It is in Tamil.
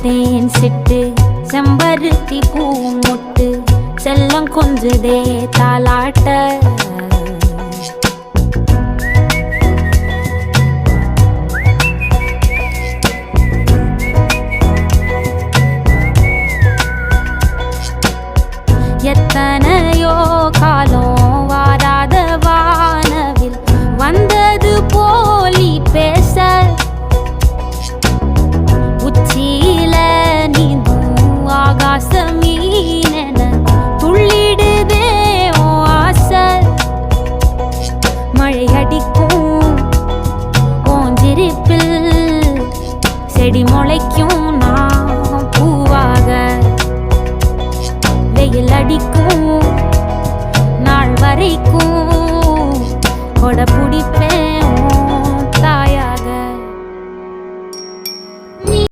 தேன் சிட்டு செம்பருத்தி பூ முட்டு செல்லம் கொஞ்சதே தாலாட்ட எத்தனையோ காலம் வாராத வானவில் வந்தது போலி பேச உச்சியில நீந்தும் ஆகாச மீனென துள்ளிடுதே ஓ ஆசை மழை அடிக்கும் ஓஞ்சிருப்பில் செடி முளைக்கும் நான் பூவாக வெயில் அடிக்கும் நாள் வரைக்கும் கொடை பிடிப்பேன்